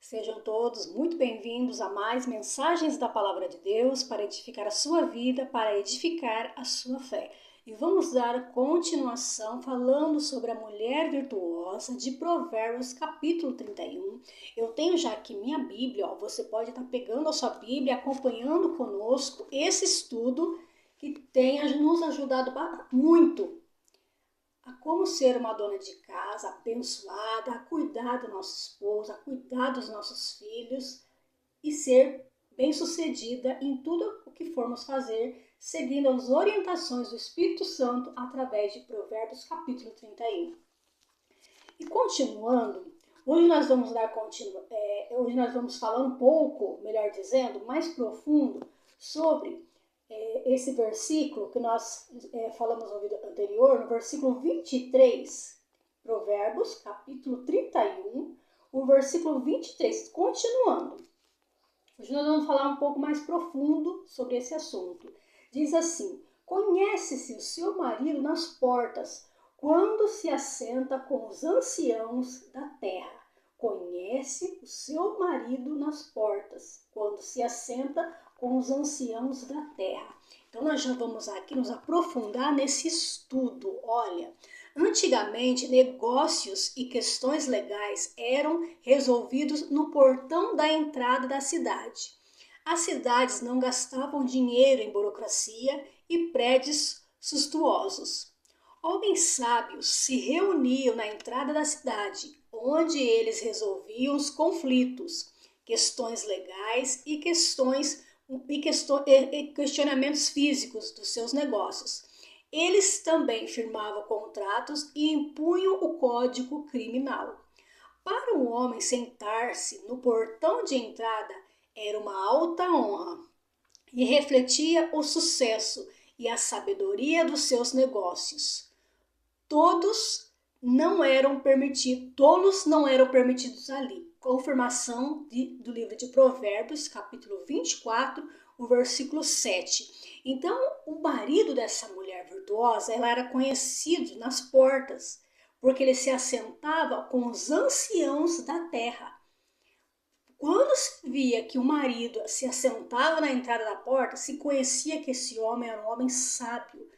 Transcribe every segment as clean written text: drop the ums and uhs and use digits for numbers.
Sejam todos muito bem-vindos a mais mensagens da Palavra de Deus para edificar a sua vida, para edificar a sua fé. E vamos dar continuação falando sobre a mulher virtuosa de Provérbios capítulo 31. Eu tenho já aqui minha Bíblia, você pode estar pegando a sua Bíblia, acompanhando conosco esse estudo que tem nos ajudado muito a como ser uma dona de casa abençoada, a cuidar do nosso esposo, a cuidar dos nossos filhos e ser bem-sucedida em tudo o que formos fazer, seguindo as orientações do Espírito Santo através de Provérbios capítulo 31. E continuando, hoje nós vamos falar um pouco, melhor dizendo, mais profundo sobre esse versículo que nós falamos no vídeo anterior, no versículo 23, Provérbios, capítulo 31, o versículo 23, continuando. Hoje nós vamos falar um pouco mais profundo sobre esse assunto. Diz assim: conhece-se o seu marido nas portas, quando se assenta com os anciãos da terra. Conhece o seu marido nas portas, quando se assenta com os anciãos da terra. Então nós já vamos aqui nos aprofundar nesse estudo. Olha, antigamente negócios e questões legais eram resolvidos no portão da entrada da cidade. As cidades não gastavam dinheiro em burocracia e prédios suntuosos. Homens sábios se reuniam na entrada da cidade, onde eles resolviam os conflitos, questões legais e questionamentos físicos dos seus negócios. Eles também firmavam contratos e impunham o código criminal. Para um homem sentar-se no portão de entrada era uma alta honra e refletia o sucesso e a sabedoria dos seus negócios. Tolos não eram permitidos ali. Confirmação do livro de Provérbios, capítulo 24, o versículo 7. Então, o marido dessa mulher virtuosa, ela era conhecido nas portas, porque ele se assentava com os anciãos da terra. Quando se via que o marido se assentava na entrada da porta, se conhecia que esse homem era um homem sábio.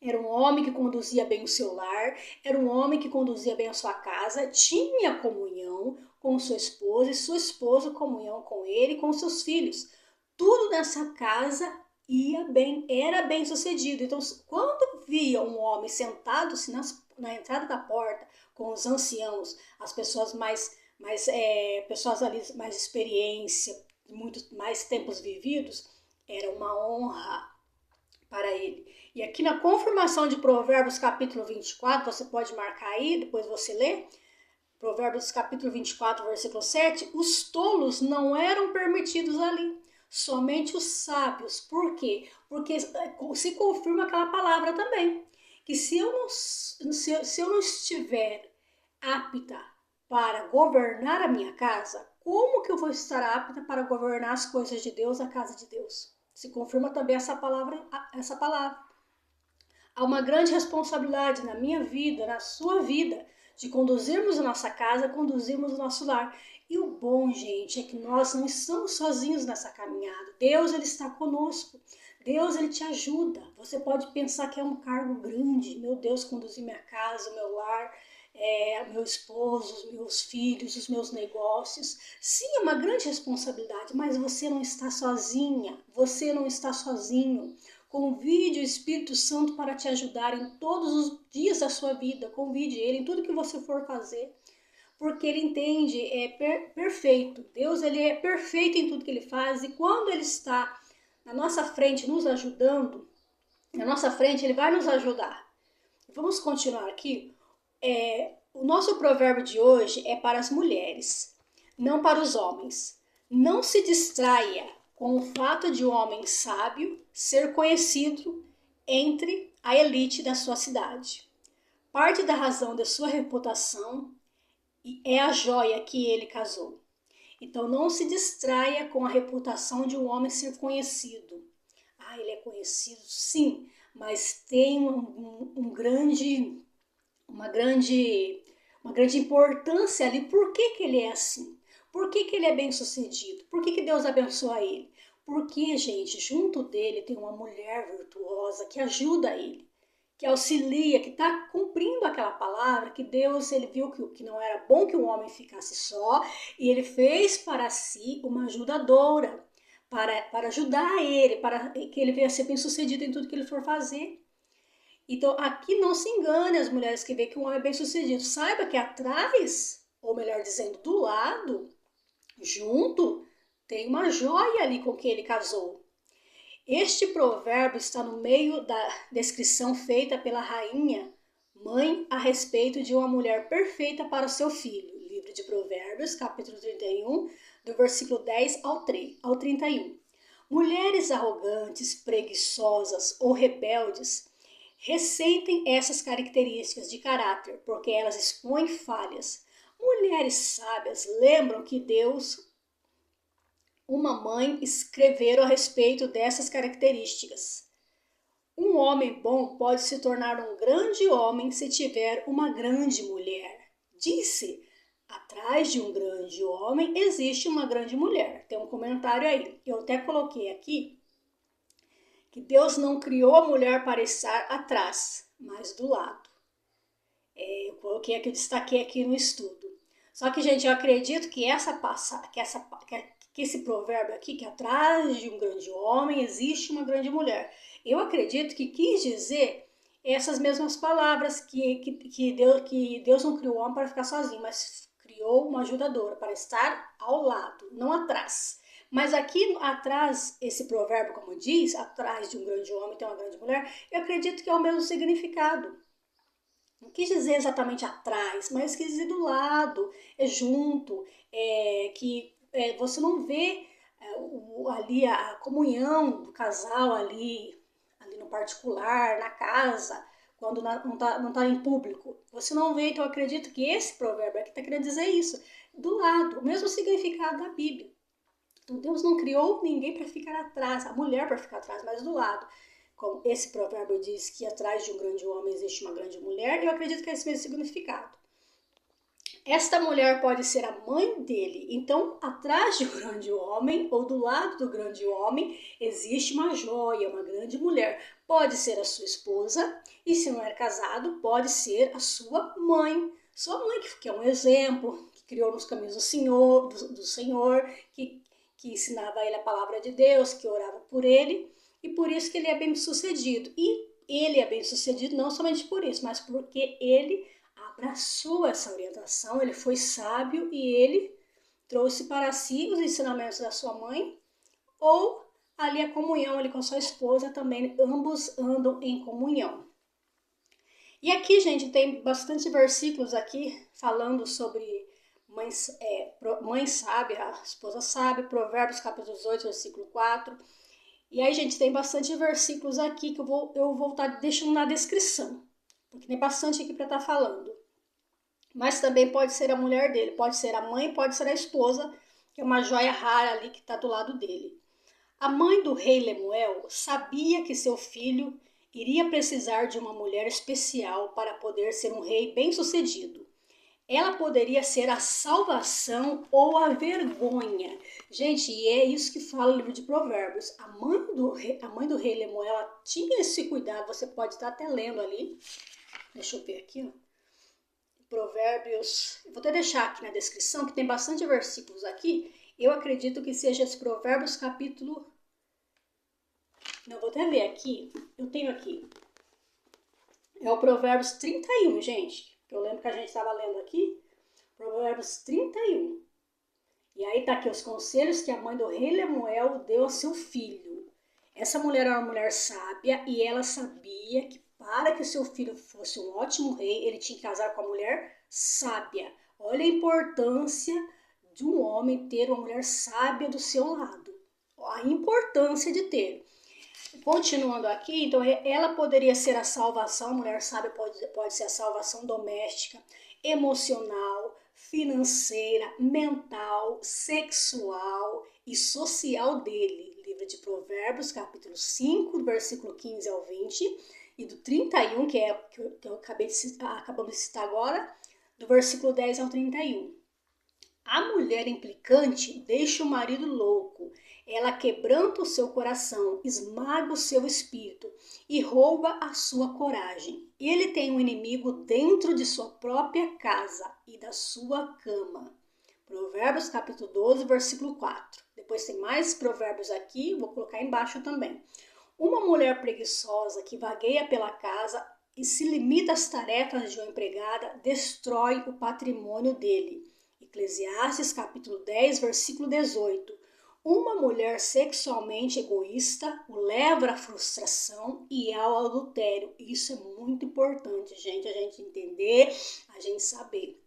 Era um homem que conduzia bem o seu lar, era um homem que conduzia bem a sua casa, tinha comunhão com sua esposa e sua esposa comunhão com ele e com seus filhos. Tudo nessa casa ia bem, era bem sucedido. Então, quando via um homem sentado-se na entrada da porta com os anciãos, as pessoas pessoas ali mais experiência, muito mais tempos vividos, era uma honra para ele. E aqui na confirmação de Provérbios capítulo 24, você pode marcar aí, depois você lê, Provérbios capítulo 24, versículo 7, os tolos não eram permitidos ali, somente os sábios. Por quê? Porque se confirma aquela palavra também, que se eu não estiver apta para governar a minha casa, como que eu vou estar apta para governar as coisas de Deus, a casa de Deus? Se confirma também essa palavra. Há uma grande responsabilidade na minha vida, na sua vida, de conduzirmos a nossa casa, conduzirmos o nosso lar. E o bom, gente, é que nós não estamos sozinhos nessa caminhada. Deus, ele está conosco. Deus, ele te ajuda. Você pode pensar que é um cargo grande. Meu Deus, conduzir minha casa, o meu lar, meu esposo, os meus filhos, os meus negócios. Sim, é uma grande responsabilidade, mas você não está sozinha. Você não está sozinho. Convide o Espírito Santo para te ajudar em todos os dias da sua vida. Convide ele em tudo que você for fazer. Porque ele entende, perfeito. Deus, ele é perfeito em tudo que ele faz. E quando ele está na nossa frente nos ajudando, na nossa frente ele vai nos ajudar. Vamos continuar aqui. O nosso provérbio de hoje é para as mulheres, não para os homens. Não se distraia com o fato de um homem sábio ser conhecido entre a elite da sua cidade. Parte da razão da sua reputação é a joia que ele casou. Então não se distraia com a reputação de um homem ser conhecido. Ele é conhecido, sim, mas tem uma grande importância ali. Por que ele é assim? Por que ele é bem-sucedido? Por que Deus abençoa ele? Porque, gente, junto dele tem uma mulher virtuosa que ajuda ele, que auxilia, que está cumprindo aquela palavra que Deus, ele viu que não era bom que o homem ficasse só, e ele fez para si uma ajudadora, para ajudar ele, para que ele venha a ser bem-sucedido em tudo que ele for fazer. Então, aqui não se engane as mulheres que veem que um homem é bem-sucedido. Saiba que atrás, ou melhor dizendo, do lado, junto, tem uma joia ali com quem ele casou. Este provérbio está no meio da descrição feita pela rainha mãe a respeito de uma mulher perfeita para o seu filho. Livro de Provérbios, capítulo 31, do versículo 10 ao 31. Mulheres arrogantes, preguiçosas ou rebeldes ressentem essas características de caráter, porque elas expõem falhas. Mulheres sábias lembram que Deus, uma mãe, escreveram a respeito dessas características. Um homem bom pode se tornar um grande homem se tiver uma grande mulher. Disse, atrás de um grande homem existe uma grande mulher. Tem um comentário aí. Eu até coloquei aqui que Deus não criou a mulher para estar atrás, mas do lado. Eu coloquei aqui, eu destaquei aqui no estudo. Só que, gente, eu acredito que que esse provérbio aqui, que atrás de um grande homem existe uma grande mulher. Eu acredito que quis dizer essas mesmas palavras que Deus não criou o homem para ficar sozinho, mas criou uma ajudadora para estar ao lado, não atrás. Mas aqui atrás, esse provérbio, como diz, atrás de um grande homem tem uma grande mulher, eu acredito que é o mesmo significado. Não quis dizer exatamente atrás, mas quis dizer do lado, junto, você não vê ali a comunhão do casal ali no particular, na casa, quando não tá em público. Você não vê, então eu acredito que esse provérbio aqui está querendo dizer isso, do lado, o mesmo significado da Bíblia. Então Deus não criou ninguém para ficar atrás, a mulher para ficar atrás, mas do lado. Como esse provérbio diz que atrás de um grande homem existe uma grande mulher, eu acredito que é esse mesmo significado. Esta mulher pode ser a mãe dele. Então, atrás de um grande homem ou do lado do grande homem existe uma joia, uma grande mulher. Pode ser a sua esposa e, se não é casado, pode ser a sua mãe. Sua mãe, que é um exemplo, que criou nos caminhos do Senhor, que ensinava a ele a palavra de Deus, que orava por ele. E por isso que ele é bem-sucedido. E ele é bem-sucedido não somente por isso, mas porque ele abraçou essa orientação, ele foi sábio e ele trouxe para si os ensinamentos da sua mãe, ou ali a comunhão ali com a sua esposa também, ambos andam em comunhão. E aqui, gente, tem bastante versículos aqui falando sobre mãe sábia, esposa sábia, Provérbios capítulo 18, versículo 4. E aí, gente, tem bastante versículos aqui que eu vou estar deixando na descrição, porque tem bastante aqui para estar falando. Mas também pode ser a mulher dele, pode ser a mãe, pode ser a esposa, que é uma joia rara ali que está do lado dele. A mãe do rei Lemuel sabia que seu filho iria precisar de uma mulher especial para poder ser um rei bem-sucedido. Ela poderia ser a salvação ou a vergonha. Gente, e é isso que fala o livro de Provérbios. A mãe do rei Lemuel, ela tinha esse cuidado, você pode estar até lendo ali. Deixa eu ver aqui, ó. Provérbios, eu vou até deixar aqui na descrição, que tem bastante versículos aqui. Eu acredito que seja esse Provérbios capítulo... Não, vou até ver aqui. Eu tenho aqui. É o Provérbios 31, gente. Eu lembro que a gente estava lendo aqui. Provérbios 31. E aí tá aqui os conselhos que a mãe do rei Lemuel deu a seu filho. Essa mulher era uma mulher sábia e ela sabia que para que o seu filho fosse um ótimo rei, ele tinha que casar com uma mulher sábia. Olha a importância de um homem ter uma mulher sábia do seu lado. A importância de ter. Continuando aqui, então ela poderia ser a salvação, a mulher sábia pode ser a salvação doméstica, emocional, financeira, mental, sexual e social dele. Livro de Provérbios, capítulo 5, do versículo 15 ao 20, e do 31, que eu acabamos de citar agora, do versículo 10 ao 31. A mulher implicante deixa o marido louco. Ela quebranta o seu coração, esmaga o seu espírito e rouba a sua coragem. Ele tem um inimigo dentro de sua própria casa e da sua cama. Provérbios capítulo 12, versículo 4. Depois tem mais provérbios aqui, vou colocar embaixo também. Uma mulher preguiçosa que vagueia pela casa e se limita às tarefas de uma empregada destrói o patrimônio dele. Eclesiastes capítulo 10, versículo 18. Uma mulher sexualmente egoísta o leva à frustração e ao adultério. Isso é muito importante, gente, a gente entender, a gente saber.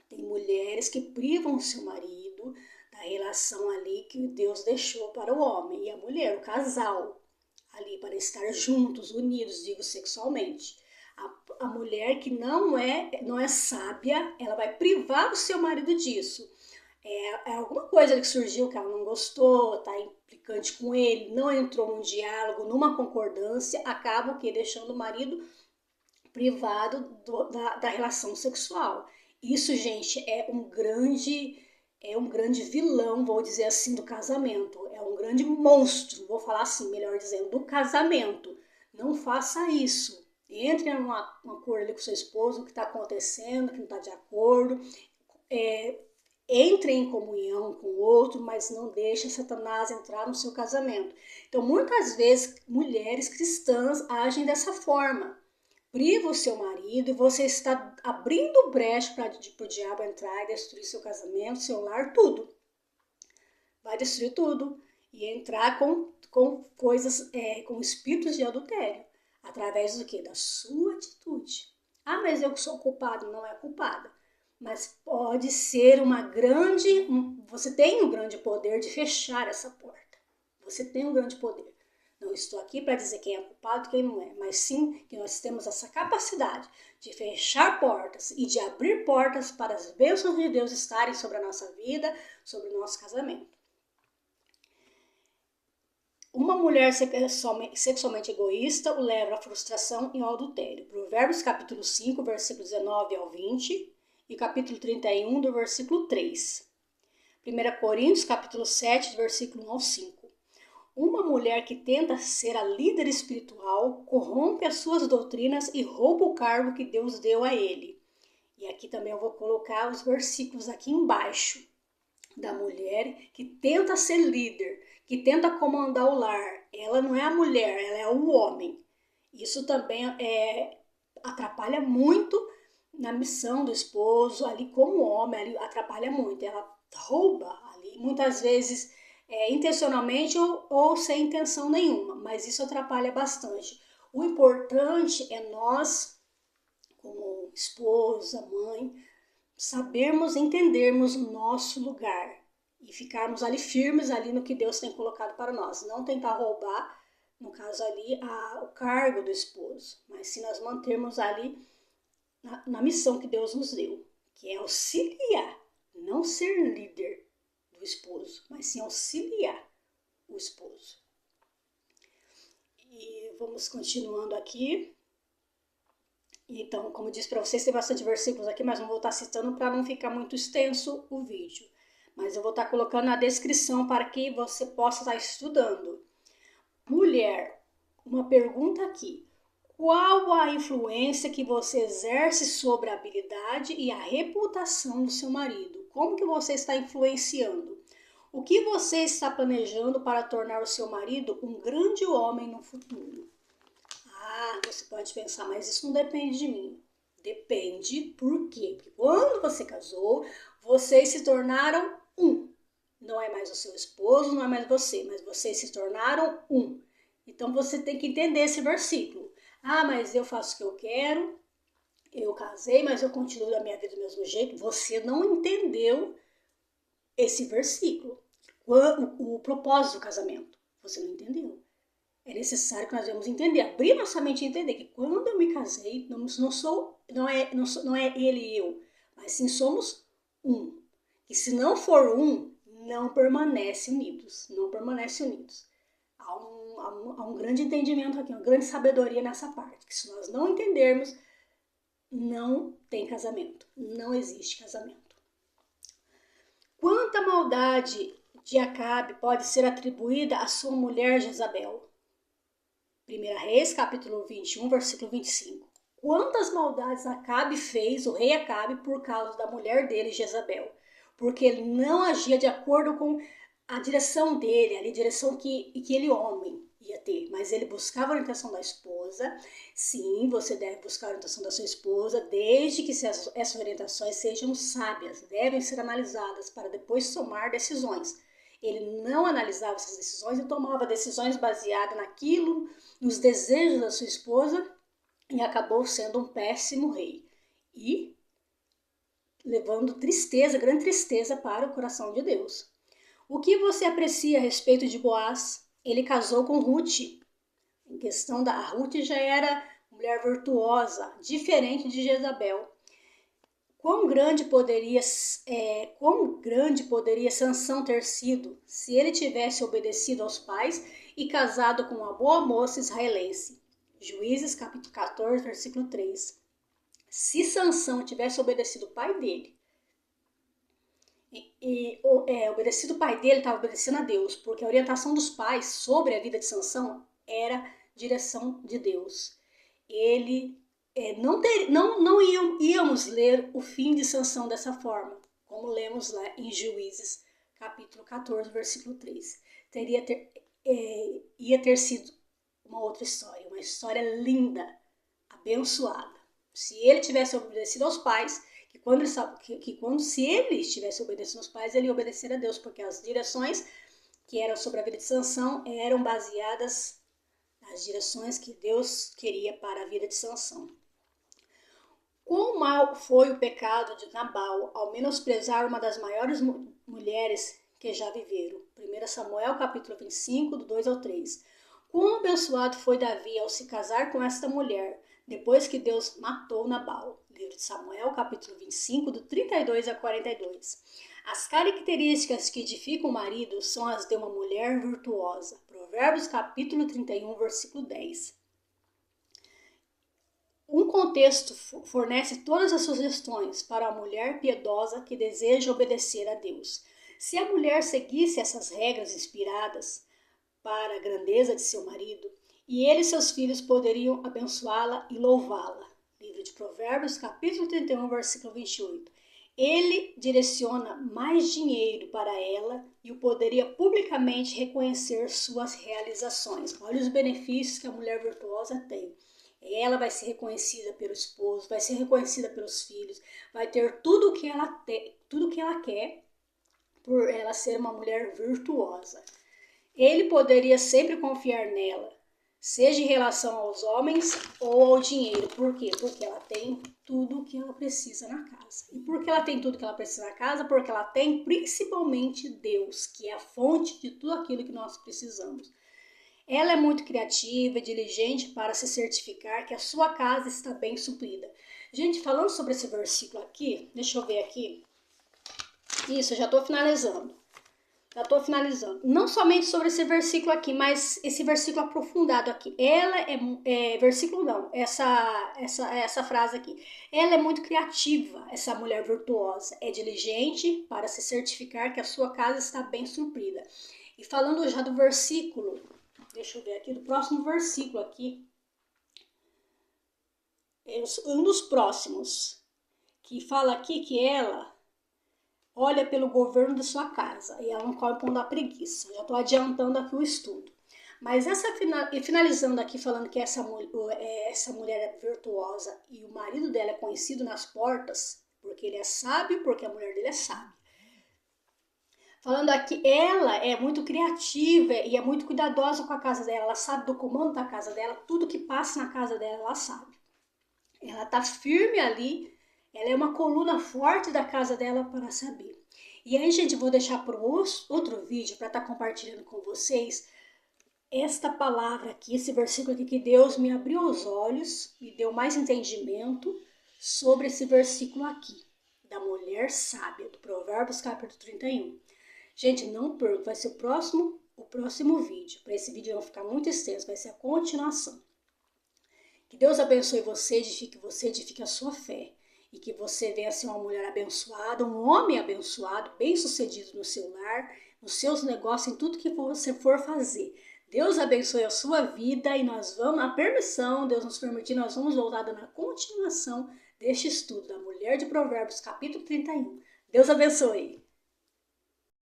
Tem mulheres que privam o seu marido da relação ali que Deus deixou para o homem e a mulher, o casal, ali para estar juntos, unidos, digo sexualmente. A mulher que não é sábia, ela vai privar o seu marido disso. É alguma coisa que surgiu que ela não gostou, está implicante com ele, não entrou num diálogo, numa concordância, acaba o quê? Deixando o marido privado da relação sexual. Isso, gente, é um grande vilão, vou dizer assim, do casamento. É um grande monstro, vou falar assim, melhor dizendo, do casamento. Não faça isso. Entre em um acordo ali com seu esposo, o que está acontecendo, o que não está de acordo. Entre em comunhão com o outro, mas não deixe Satanás entrar no seu casamento. Então, muitas vezes, mulheres cristãs agem dessa forma. Priva o seu marido e você está abrindo brecha para o diabo entrar e destruir seu casamento, seu lar, tudo. Vai destruir tudo e entrar com coisas, com espíritos de adultério. Através do quê? Da sua atitude. Ah, mas eu sou culpado. Não é culpada. Mas pode ser você tem um grande poder de fechar essa porta. Você tem um grande poder. Não estou aqui para dizer quem é culpado e quem não é, mas sim que nós temos essa capacidade de fechar portas e de abrir portas para as bênçãos de Deus estarem sobre a nossa vida, sobre o nosso casamento. Uma mulher sexualmente egoísta o leva à frustração e ao adultério. Provérbios capítulo 5, versículo 19 ao 20 e capítulo 31, do versículo 3. 1 Coríntios capítulo 7, versículo 1 ao 5. Uma mulher que tenta ser a líder espiritual corrompe as suas doutrinas e rouba o cargo que Deus deu a ele. E aqui também eu vou colocar os versículos aqui embaixo. Da mulher que tenta ser líder, que tenta comandar o lar. Ela não é a mulher, ela é o homem. Isso também atrapalha muito na missão do esposo, ali como homem, ali atrapalha muito. Ela rouba ali, muitas vezes intencionalmente ou sem intenção nenhuma, mas isso atrapalha bastante. O importante é nós, como esposa, mãe, sabermos, entendermos o nosso lugar e ficarmos ali firmes ali no que Deus tem colocado para nós. Não tentar roubar, no caso ali, o cargo do esposo, mas sim nós mantermos ali na missão que Deus nos deu, que é auxiliar, não ser líder do esposo, mas sim auxiliar o esposo. E vamos continuando aqui. Então, como eu disse para vocês, tem bastante versículos aqui, mas não vou estar citando para não ficar muito extenso o vídeo. Mas eu vou estar colocando na descrição para que você possa estar estudando. Mulher, uma pergunta aqui. Qual a influência que você exerce sobre a habilidade e a reputação do seu marido? Como que você está influenciando? O que você está planejando para tornar o seu marido um grande homem no futuro? Ah, você pode pensar, mas isso não depende de mim. Depende, por quê? Porque quando você casou, vocês se tornaram um. Não é mais o seu esposo, não é mais você, mas vocês se tornaram um. Então você tem que entender esse versículo. Ah, mas eu faço o que eu quero, eu casei, mas eu continuo a minha vida do mesmo jeito. Você não entendeu esse versículo. O propósito do casamento, você não entendeu. É necessário que nós devemos entender, abrir nossa mente e entender que quando eu me casei, não é ele e eu, mas sim somos um. E se não for um, não permanece unidos, não permanece unidos. Há um grande entendimento aqui, uma grande sabedoria nessa parte, que se nós não entendermos, não tem casamento, não existe casamento. maldade de Acabe pode ser atribuída à sua mulher Jezabel? 1 Reis, capítulo 21, versículo 25. Quantas maldades Acabe fez, o rei Acabe, por causa da mulher dele, Jezabel? Porque ele não agia de acordo com a direção dele, a direção que ele, homem, ia ter. Mas ele buscava a orientação da esposa. Sim, você deve buscar a orientação da sua esposa, desde que essas orientações sejam sábias, devem ser analisadas para depois tomar decisões. Ele não analisava essas decisões e tomava decisões baseadas naquilo, nos desejos da sua esposa, e acabou sendo um péssimo rei. E levando tristeza, grande tristeza para o coração de Deus. O que você aprecia a respeito de Boaz? Ele casou com Ruth. Em questão da Ruth já era mulher virtuosa, diferente de Jezabel. Quão grande poderia Sansão ter sido se ele tivesse obedecido aos pais e casado com uma boa moça israelense? Juízes, capítulo 14, versículo 3. Se Sansão tivesse obedecido o pai dele, obedecido o pai dele, estava obedecendo a Deus, porque a orientação dos pais sobre a vida de Sansão era direção de Deus. Ele não íamos ler o fim de Sansão dessa forma, como lemos lá em Juízes, capítulo 14, versículo 3. Ia ter sido uma outra história, uma história linda, abençoada. Se ele tivesse obedecido aos pais, se ele estivesse obedecendo aos pais, ele ia obedecer a Deus, porque as direções que eram sobre a vida de Sansão eram baseadas nas direções que Deus queria para a vida de Sansão. Quão mal foi o pecado de Nabal ao menosprezar uma das maiores mulheres que já viveram. 1 Samuel, capítulo 25, do 2 ao 3. Quão abençoado foi Davi ao se casar com esta mulher, depois que Deus matou Nabal. Livro de Samuel, capítulo 25, do 32 a 42. As características que edificam o marido são as de uma mulher virtuosa. Provérbios, capítulo 31, versículo 10. Um contexto fornece todas as sugestões para a mulher piedosa que deseja obedecer a Deus. Se a mulher seguisse essas regras inspiradas para a grandeza de seu marido, e ele e seus filhos poderiam abençoá-la e louvá-la. Livro de Provérbios, capítulo 31, versículo 28. Ele direciona mais dinheiro para ela e o poderia publicamente reconhecer suas realizações. Olha os benefícios que a mulher virtuosa tem. Ela vai ser reconhecida pelo esposo, vai ser reconhecida pelos filhos, vai ter tudo o que ela quer por ela ser uma mulher virtuosa. Ele poderia sempre confiar nela, seja em relação aos homens ou ao dinheiro. Por quê? Porque ela tem tudo o que ela precisa na casa. E por que ela tem tudo que ela precisa na casa? Porque ela tem principalmente Deus, que é a fonte de tudo aquilo que nós precisamos. Ela é muito criativa e diligente para se certificar que a sua casa está bem suprida. Gente, falando sobre esse versículo aqui, deixa eu ver aqui. Isso, eu já estou finalizando. Não somente sobre esse versículo aqui, mas esse versículo aprofundado aqui. Essa frase aqui. Ela é muito criativa, essa mulher virtuosa. É diligente para se certificar que a sua casa está bem suprida. E falando já do versículo, deixa eu ver aqui, do próximo versículo aqui. Um dos próximos, que fala aqui que ela olha pelo governo de sua casa e ela não come pão da preguiça. Já estou adiantando aqui o estudo. Mas finalizando aqui falando que essa mulher é virtuosa e o marido dela é conhecido nas portas, porque ele é sábio, porque a mulher dele é sábia. Falando aqui, ela é muito criativa e é muito cuidadosa com a casa dela. Ela sabe do comando da casa dela, tudo que passa na casa dela, ela sabe. Ela está firme ali. Ela é uma coluna forte da casa dela para saber. E aí, gente, vou deixar para outro vídeo para estar compartilhando com vocês esta palavra aqui, esse versículo aqui que Deus me abriu os olhos, me deu mais entendimento sobre esse versículo aqui, da mulher sábia, do Provérbios capítulo 31. Gente, não perca, vai ser o próximo vídeo. Para esse vídeo não ficar muito extenso, vai ser a continuação. Que Deus abençoe você, edifique a sua fé. e que você venha ser uma mulher abençoada, um homem abençoado, bem-sucedido no seu lar, nos seus negócios, em tudo que você for fazer. Deus abençoe a sua vida e nós vamos, na permissão, Deus nos permitir, nós vamos voltar na continuação deste estudo da Mulher de Provérbios, capítulo 31. Deus abençoe!